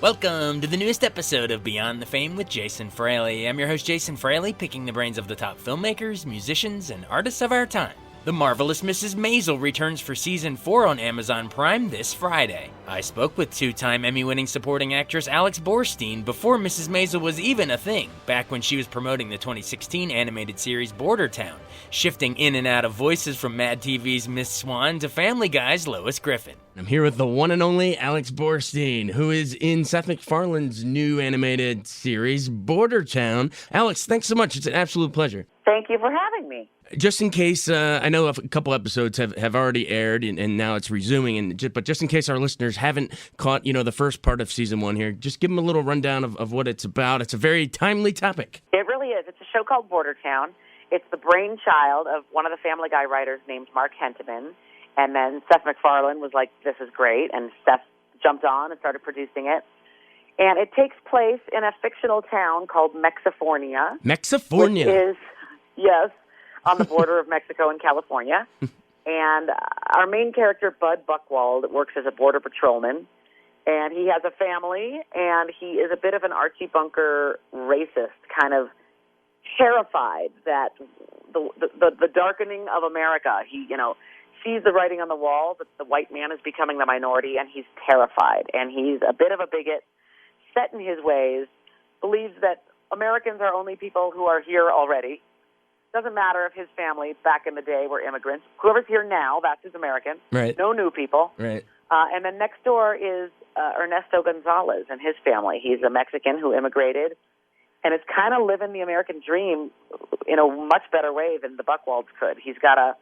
Welcome to the newest episode of Beyond the Fame with Jason Fraley. I'm your host, Jason Fraley, picking the brains of the top filmmakers, musicians, and artists of our time. The Marvelous Mrs. Maisel returns for Season 4 on Amazon Prime this Friday. I spoke with two-time Emmy-winning supporting actress Alex Borstein before Mrs. Maisel was even a thing, back when she was promoting the 2016 animated series Bordertown, shifting in and out of voices from MADTV's Miss Swan to Family Guy's Lois Griffin. I'm here with the one and only Alex Borstein, who is in Seth MacFarlane's new animated series, Bordertown. Alex, thanks so much. It's an absolute pleasure. Thank you for having me. Just in case, I know a couple episodes have already aired, and now it's resuming, but just in case our listeners haven't caught, the first part of Season 1 here, just give them a little rundown of what it's about. It's a very timely topic. It really is. It's a show called Bordertown. It's the brainchild of one of the Family Guy writers named Mark Henteman, and then Seth MacFarlane was like, this is great, and Seth jumped on and started producing it. And it takes place in a fictional town called Mexifornia. Mexifornia? Which is, yes, on the border of Mexico and California. And our main character, Bud Buchwald, works as a border patrolman. And he has a family, and he is a bit of an Archie Bunker racist, kind of terrified that the darkening of America, he, sees the writing on the wall that the white man is becoming the minority, and he's terrified. And he's a bit of a bigot, set in his ways, believes that Americans are only people who are here already. Doesn't matter if his family back in the day were immigrants. Whoever's here now, that's who's American. Right. No new people. Right. And then next door is Ernesto Gonzalez and his family. He's a Mexican who immigrated, and it's kind of living the American dream in a much better way than the Buchwalds could. He's got a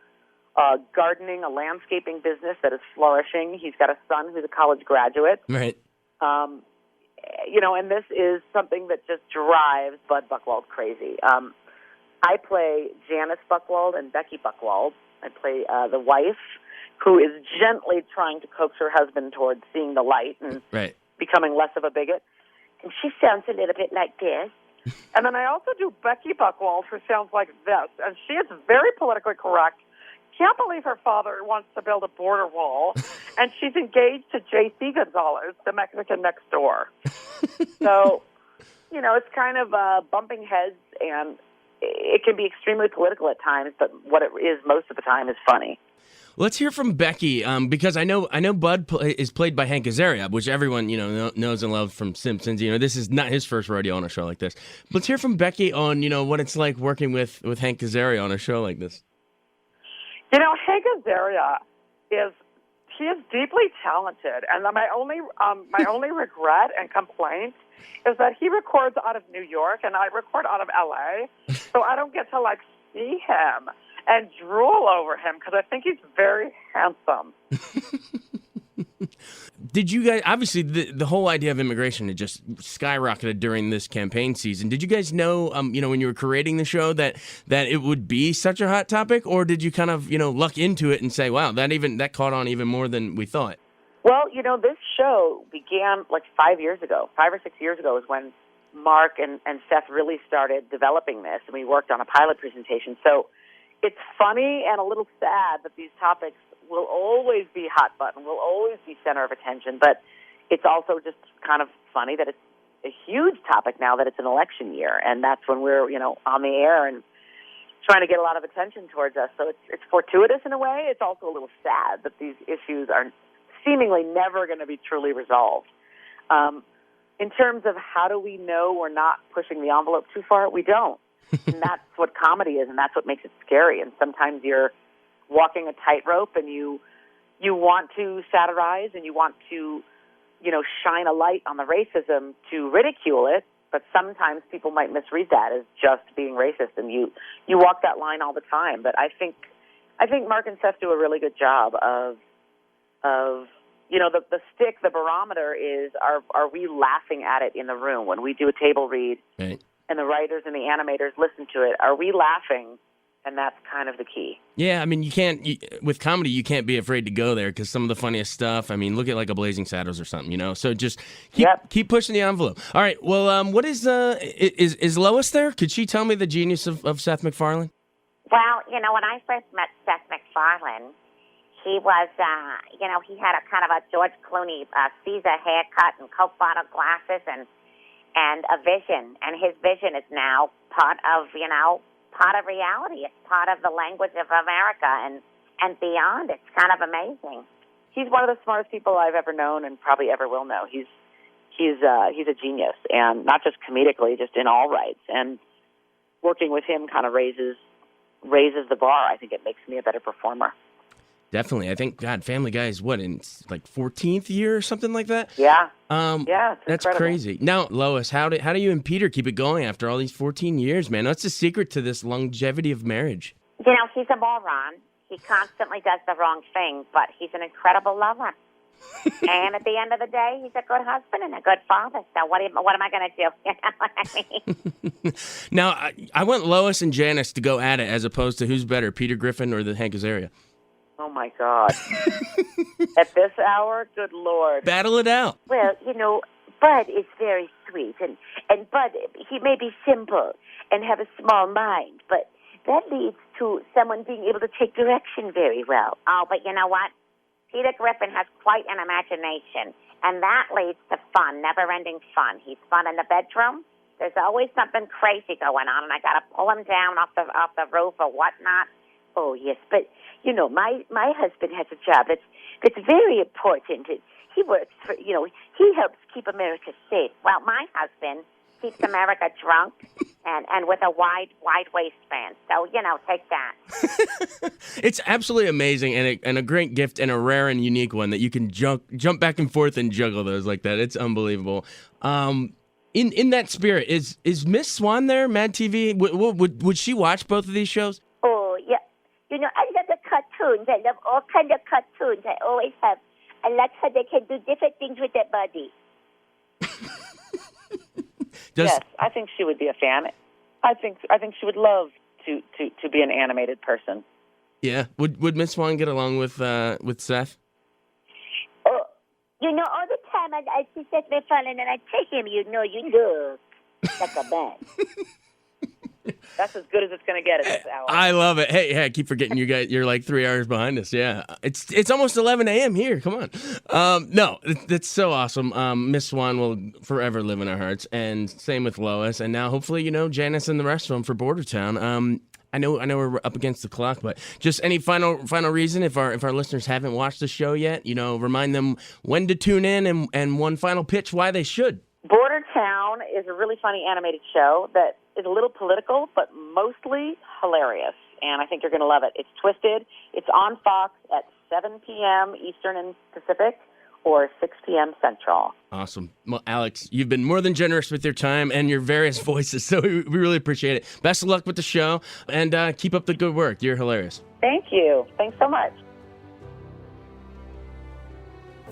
gardening, a landscaping business that is flourishing. He's got a son who's a college graduate. Right. And this is something that just drives Bud Buchwald crazy. I play Janice Buchwald and Becky Buchwald. I play the wife who is gently trying to coax her husband towards seeing the light and becoming less of a bigot. And she sounds a little bit like this. And then I also do Becky Buchwald, who sounds like this. And she is very politically correct. Can't believe her father wants to build a border wall. And she's engaged to J.C. Gonzalez, the Mexican next door. So, it's kind of bumping heads, and it can be extremely political at times, but what it is most of the time is funny. Let's hear from Becky, because I know Bud is played by Hank Azaria, which everyone knows and loves from Simpsons. This is not his first rodeo on a show like this. Let's hear from Becky on what it's like working with Hank Azaria on a show like this. Hank Azaria is deeply talented, and my only regret and complaint is that he records out of New York and I record out of L.A., so I don't get to see him and drool over him because I think he's very handsome. Did you guys, obviously the whole idea of immigration had just skyrocketed during this campaign season. Did you guys know, when you were creating the show that it would be such a hot topic, or did you kind of, luck into it and say, wow, that caught on even more than we thought? Well, this show began 5 years ago. 5 or 6 years ago is when Mark and Seth really started developing this, and we worked on a pilot presentation. So it's funny and a little sad that these topics will always be hot button, will always be center of attention, but it's also just kind of funny that it's a huge topic now that it's an election year, and that's when we're, on the air and trying to get a lot of attention towards us. So it's fortuitous in a way. It's also a little sad that these issues are seemingly never going to be truly resolved. In terms of how do we know we're not pushing the envelope too far, we don't. And that's what comedy is, and that's what makes it scary. And sometimes you're walking a tightrope, and you want to satirize, and you want to, shine a light on the racism to ridicule it, but sometimes people might misread that as just being racist, and you walk that line all the time. But I think Mark and Seth do a really good job of the stick, the barometer is, are we laughing at it in the room when we do a table read, right, and the writers and the animators listen to it? Are we laughing? And that's kind of the key. Yeah, I mean, with comedy, you can't be afraid to go there because some of the funniest stuff, look at a Blazing Saddles or something, So just keep pushing the envelope. All right, well, what is Lois there? Could she tell me the genius of Seth MacFarlane? Well, when I first met Seth MacFarlane, he was, he had a kind of a George Clooney Caesar haircut and Coke bottle glasses and a vision. And his vision is now part of reality. It's part of the language of America and beyond. It's kind of amazing. He's one of the smartest people I've ever known and probably ever will know. He's a genius, and not just comedically, just in all rights. And working with him kind of raises the bar. I think it makes me a better performer. Definitely. I think, God, Family Guy is what, in like 14th year or something like that? Yeah. Yeah, that's incredible. crazy. Now, Lois, how do you and Peter keep it going after all these 14 years, man? What's the secret to this longevity of marriage? He's a moron. He constantly does the wrong thing, but he's an incredible lover. And at the end of the day, he's a good husband and a good father. So what am I going to do? You know what I mean? Now, I want Lois and Janice to go at it as opposed to who's better, Peter Griffin or the Hank Azaria. Oh, my God. At this hour, good Lord. Battle it out. Well, Bud is very sweet, and Bud, he may be simple and have a small mind, but that leads to someone being able to take direction very well. Oh, but you know what? Peter Griffin has quite an imagination, and that leads to fun, never-ending fun. He's fun in the bedroom. There's always something crazy going on, and I got to pull him down off the roof or whatnot. Oh, yes, but, my husband has a job that's very important. He works for, he helps keep America safe. Well, my husband keeps America drunk and with a wide waistband. So, take that. It's absolutely amazing and a great gift and a rare and unique one that you can jump back and forth and juggle those like that. It's unbelievable. In that spirit, is Miss Swan there, MADtv? Would she watch both of these shows? Oh, yeah. I love the cartoons. I love all kinds of cartoons. I always have. I like how they can do different things with their body. Yes, I think she would be a fan. I think she would love to be an animated person. Yeah. Would Miss Swan get along with Seth? Oh, all the time I see Seth MacFarlane and I tell him, you look like a man. That's as good as it's going to get at this hour. I love it. Hey, I keep forgetting you guys. You're like 3 hours behind us. Yeah, it's almost 11 a.m. here. Come on. No, that's so awesome. Miss Swan will forever live in our hearts, and same with Lois. And now, hopefully, Janice and the rest of them for Bordertown. I know we're up against the clock, but just any final reason if our listeners haven't watched the show yet, remind them when to tune in and one final pitch why they should. Bordertown is a really funny animated show that is a little political, but mostly hilarious, and I think you're going to love it. It's twisted. It's on Fox at 7 p.m. Eastern and Pacific, or 6 p.m. Central. Awesome. Well, Alex, you've been more than generous with your time and your various voices, so we really appreciate it. Best of luck with the show, and keep up the good work. You're hilarious. Thank you. Thanks so much.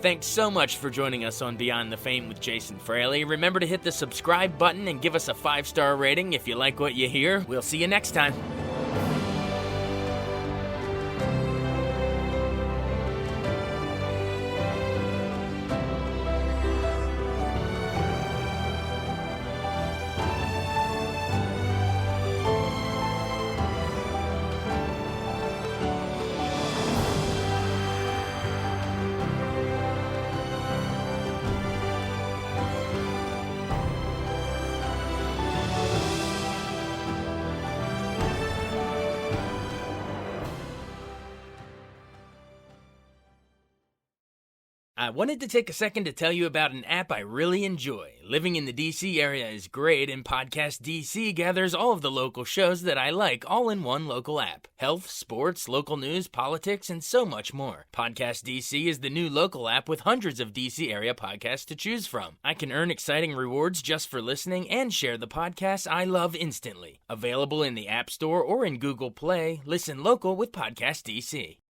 Thanks so much for joining us on Beyond the Fame with Jason Fraley. Remember to hit the subscribe button and give us a 5-star rating if you like what you hear. We'll see you next time. I wanted to take a second to tell you about an app I really enjoy. Living in the DC area is great, and Podcast DC gathers all of the local shows that I like all in one local app. Health, sports, local news, politics, and so much more. Podcast DC is the new local app with hundreds of DC area podcasts to choose from. I can earn exciting rewards just for listening and share the podcasts I love instantly. Available in the App Store or in Google Play, listen local with Podcast DC.